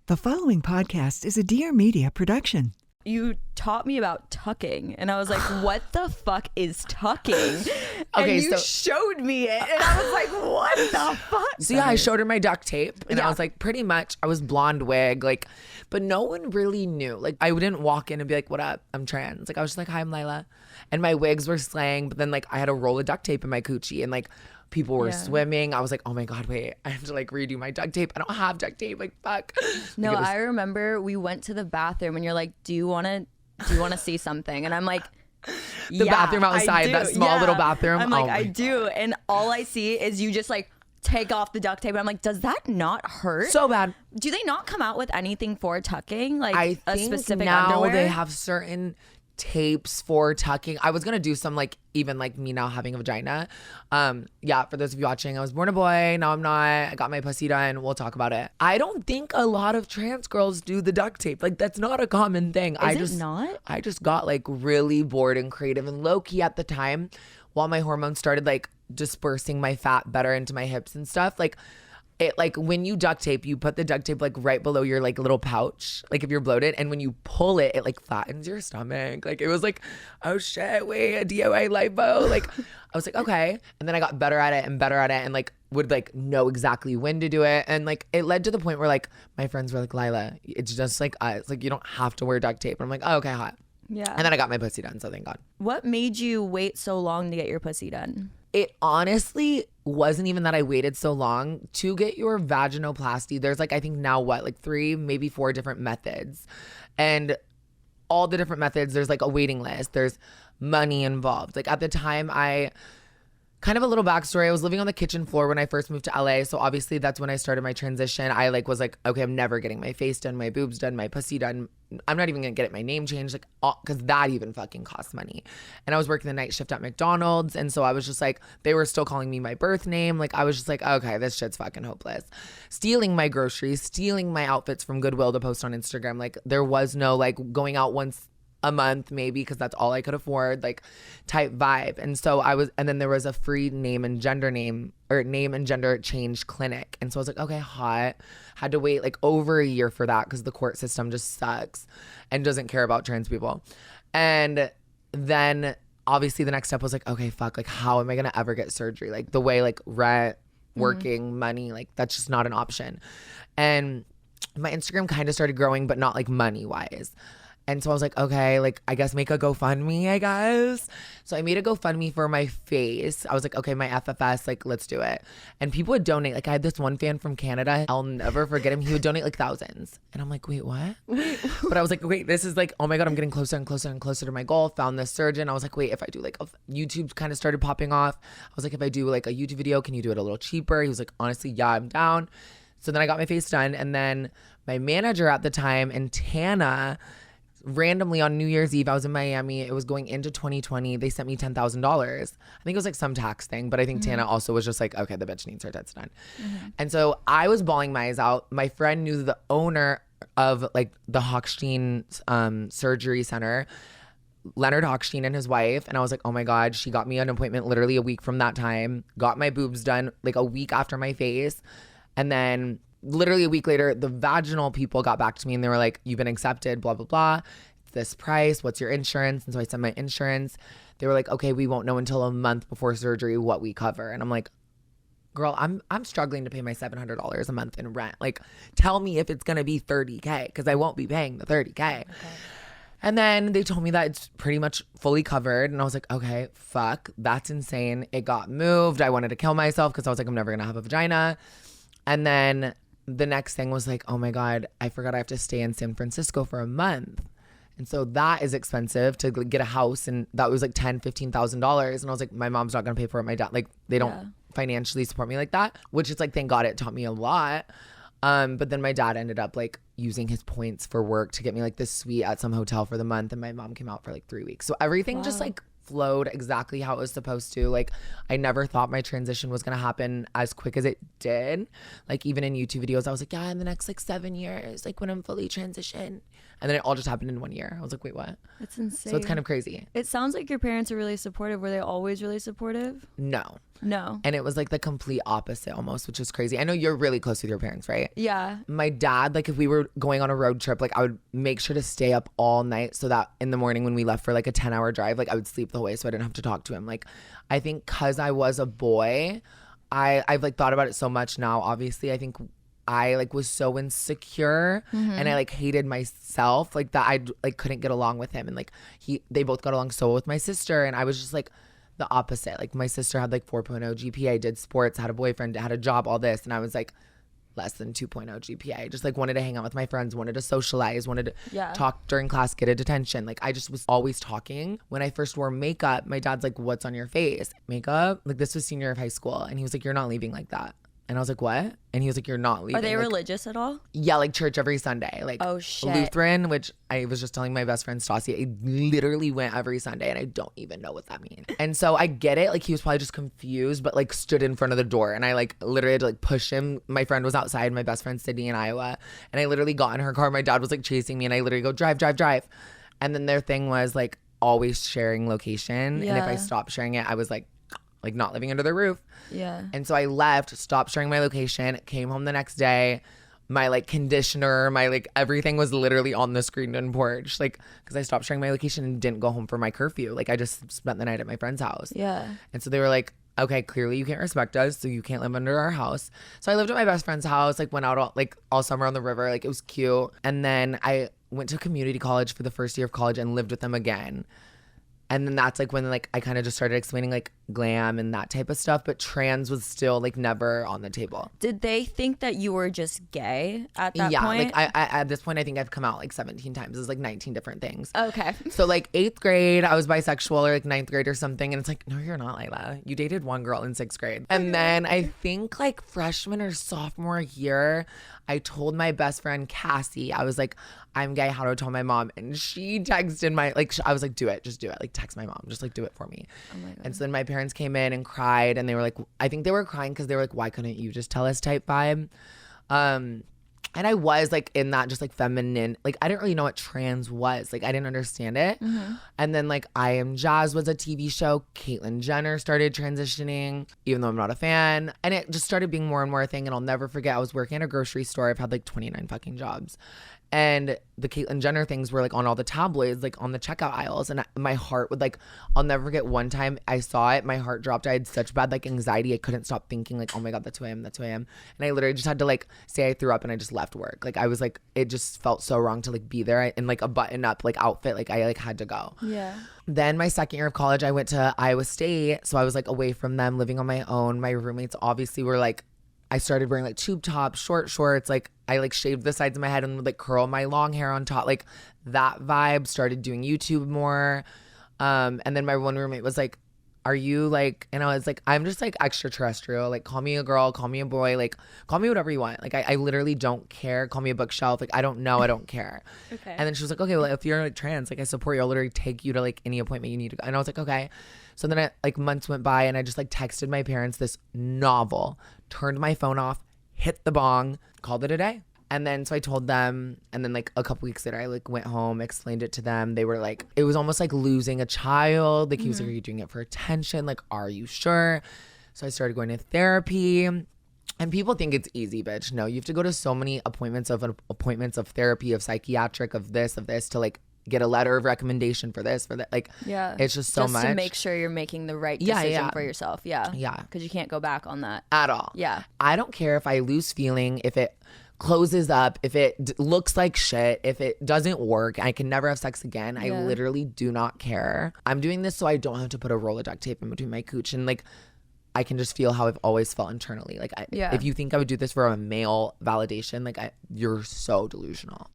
The following podcast is a Dear Media production. You taught me about tucking, and I was like, what the fuck is tucking? Okay, and you so showed me it, and I was like, what the fuck? So yeah, I showed her my duct tape, and Yeah. I was like, pretty much, I was blonde wig, like, but no one really knew. Like, I didn't walk in and be like, what up? I'm trans. Like, I was just like, hi, I'm Lilah. And my wigs were slang, but then like I had a roll of duct tape in my coochie, and like people were swimming. I was like, oh my God, wait, I have to like redo my duct tape. I don't have duct tape. Like, fuck. No, Like, I remember we went to the bathroom, and you're like, do you want to see something? And I'm like, The bathroom outside, that small little bathroom. I'm like, Oh my I do. And all I see is you just like take off the duct tape. And I'm like, does that not hurt? so bad. Do they not come out with anything for tucking? Like I a think specific now underwear? they have certain tapes for tucking. I was gonna do some like even like me now having a vagina. Yeah, for those of you watching, I was born a boy, now I'm not. I got my pussy done. We'll talk about it. I don't think a lot of trans girls do the duct tape. Like that's not a common thing. Is it not? I just got like really bored and creative and low key at the time while my hormones started like dispersing my fat better into my hips and stuff. Like it, like when you duct tape, you put the duct tape like right below your like little pouch, like if you're bloated, and when you pull it, it like flattens your stomach. Like it was like, oh shit, wait, a DOA lipo. Like I was like, okay. And then I got better at it and like would like know exactly when to do it. And like it led to the point where like my friends were like, Lilah, it's just like us. Like you don't have to wear duct tape. And I'm like, oh, okay, hot. Yeah. And then I got my pussy done, so thank God. What made you wait so long to get your pussy done? It honestly wasn't even that I waited so long to get your vaginoplasty. There's like, I think now what, like 3, maybe 4 different methods. And all the different methods, there's like a waiting list. There's money involved. Like at the time, kind of a little backstory. I was living on the kitchen floor when I first moved to LA. So obviously that's when I started my transition. I like was like, okay, I'm never getting my face done, my boobs done, my pussy done. I'm not even gonna get my name changed, like, because that even fucking costs money. And I was working the night shift at McDonald's, and so I was just like, they were still calling me my birth name. Like I was just like, okay, this shit's fucking hopeless. Stealing my groceries, stealing my outfits from Goodwill to post on Instagram. Like there was no like going out once a month maybe because that's all I could afford, like type vibe. And so and then there was a free name and gender change clinic. And so I was like, okay, hot. Had to wait like over a year for that because the court system just sucks and doesn't care about trans people. And then obviously the next step was like, okay, fuck, like how am I gonna ever get surgery? Like the way like rent, working, money, like that's just not an option. And my Instagram kind of started growing, but not like money wise. And so I was like, okay, like I guess make a GoFundMe, I guess. So I made a GoFundMe for my face. I was like, okay, my FFS, like let's do it. And people would donate. Like I had this one fan from Canada. I'll never forget him. He would donate like thousands. And I'm like, wait, what? But I was like, wait, this is like, oh my God, I'm getting closer and closer and closer to my goal. Found this surgeon. I was like, wait, if I do like YouTube kind of started popping off. I was like, if I do like a YouTube video, can you do it a little cheaper? He was like, honestly, yeah, I'm down. So then I got my face done. And then my manager at the time and Tana, randomly on New Year's Eve, I was in Miami. It was going into 2020. They sent me $10,000. I think it was like some tax thing, but I think Tana also was just like, okay, the bitch needs her tits done. And so I was bawling my eyes out. My friend knew the owner of like the Hochstein surgery center, Leonard Hochstein and his wife. And I was like, oh my God, she got me an appointment literally a week from that time, got my boobs done like a week after my face. And then literally a week later, the vaginal people got back to me and they were like, you've been accepted, blah, blah, blah. It's this price. What's your insurance? And so I sent my insurance. They were like, okay, we won't know until a month before surgery what we cover. And I'm like, girl, I'm struggling to pay my $700 a month in rent. Like, tell me if it's going to be $30K because I won't be paying the $30K. Okay. And then they told me that it's pretty much fully covered. And I was like, okay, fuck, that's insane. It got moved. I wanted to kill myself because I was like, I'm never going to have a vagina. And then the next thing was like, oh my God, I forgot I have to stay in San Francisco for a month. And so that is expensive to get a house. And that was like $10,000-$15,000. And I was like, my mom's not going to pay for it. My dad, like they don't financially support me like that, which is like, thank God it taught me a lot. But then my dad ended up like using his points for work to get me like this suite at some hotel for the month. And my mom came out for like 3 weeks. So everything just like flowed exactly how it was supposed to. Like, I never thought my transition was going to happen as quick as it did. Like, even in YouTube videos, I was like, yeah, in the next like 7 years, like when I'm fully transitioned. And then it all just happened in 1 year. I was like, wait, what? That's insane. So it's kind of crazy. It sounds like your parents are really supportive. Were they always really supportive? No. No. And it was like the complete opposite almost, which is crazy. I know you're really close with your parents, right? Yeah. My dad, like if we were going on a road trip, like I would make sure to stay up all night so that in the morning when we left for like a 10-hour drive, like I would sleep the whole way so I didn't have to talk to him. Like, I think because I was a boy, I've like thought about it so much now. Obviously, I think I like was so insecure and I like hated myself like that I like couldn't get along with him, and like they both got along so well with my sister, and I was just like the opposite. Like my sister had like 4.0 GPA, did sports, had a boyfriend, had a job, all this, and I was like less than 2.0 GPA. Just like wanted to hang out with my friends, wanted to socialize, wanted to talk during class, get a detention. Like I just was always talking. When I first wore makeup, my dad's like, "What's on your face?" Makeup? Like this was senior of high school, and he was like, "You're not leaving like that." And I was like, "What?" And he was like, "You're not leaving." Are they like, religious at all? Yeah, like church every Sunday. Like, oh shit, Lutheran, which I was just telling my best friend Stassi, I literally went every Sunday and I don't even know what that means. And so I get it. Like he was probably just confused, but like stood in front of the door and I like literally had to like push him. My friend was outside, my best friend Sydney in Iowa. And I literally got in her car. My dad was like chasing me and I literally go, drive. And then their thing was like always sharing location. Yeah. And if I stopped sharing it, I was like not living under their roof. Yeah. And so I left, stopped sharing my location, came home the next day. My like conditioner, my like everything was literally on the screened in porch. Like, because I stopped sharing my location and didn't go home for my curfew. Like I just spent the night at my friend's house. Yeah. And so they were like, okay, clearly you can't respect us, so you can't live under our house. So I lived at my best friend's house, like went out all summer on the river. Like it was cute. And then I went to community college for the first year of college and lived with them again. And then that's like when like I kind of just started explaining like glam and that type of stuff, but trans was still like never on the table. Did they think that you were just gay at that point? Yeah, like I at this point I think I've come out like 17 times. It's like 19 different things. Okay. So like 8th grade I was bisexual, or like 9th grade or something, and it's like, no, you're not, Lilah. You dated one girl in 6th grade. And then I think like freshman or sophomore year, I told my best friend Cassie, I was like, I'm gay, how do I tell my mom? And she texted I was like, do it, just do it. Like text my mom, just like do it for me. Oh my God. And so then my parents came in and cried, and they were like, I think they were crying because they were like, why couldn't you just tell us type vibe? And I was like in that just like feminine, like I didn't really know what trans was. Like I didn't understand it. And then like I Am Jazz was a TV show. Caitlyn Jenner started transitioning, even though I'm not a fan. And it just started being more and more a thing. And I'll never forget, I was working at a grocery store. I've had like 29 fucking jobs. And the Caitlyn Jenner things were like on all the tabloids, like on the checkout aisles. And my heart would like, I'll never forget one time I saw it, my heart dropped. I had such bad like anxiety. I couldn't stop thinking like, oh my God, that's who I am. That's who I am. And I literally just had to like say I threw up, and I just left work. Like I was like, it just felt so wrong to like be there in like a button up like outfit. Like I like had to go. Yeah. Then my second year of college, I went to Iowa State. So I was like away from them, living on my own. My roommates obviously were like, I started wearing like tube tops, short shorts. Like I like shaved the sides of my head and would like curl my long hair on top. Like that vibe. Started doing YouTube more. And then my one roommate was like, are you like, and I was like, I'm just like extraterrestrial. Like call me a girl, call me a boy, like call me whatever you want. Like I literally don't care. Call me a bookshelf. Like I don't know. I don't care. Okay. And then she was like, okay, well if you're like trans, like I support you. I'll literally take you to like any appointment you need to go. And I was like, okay. So then like months went by and I just like texted my parents this novel, turned my phone off, hit the bong, called it a day. And then so I told them, and then like a couple weeks later I like went home, explained it to them. They were like, it was almost like losing a child. Like he was like, are you doing it for attention? Like, are you sure? So I started going to therapy. And people think it's easy, bitch. No, you have to go to so many appointments of therapy, of psychiatric, of this to like get a letter of recommendation for this, for that. Like, yeah, it's just so much. Just to make sure you're making the right decision for yourself. Yeah. Yeah. Because you can't go back on that. At all. Yeah. I don't care if I lose feeling, if it closes up, if it looks like shit, if it doesn't work, I can never have sex again. I literally do not care. I'm doing this so I don't have to put a roll of duct tape in between my cooch, and like I can just feel how I've always felt internally. Like if you think I would do this for a male validation, like you're so delusional.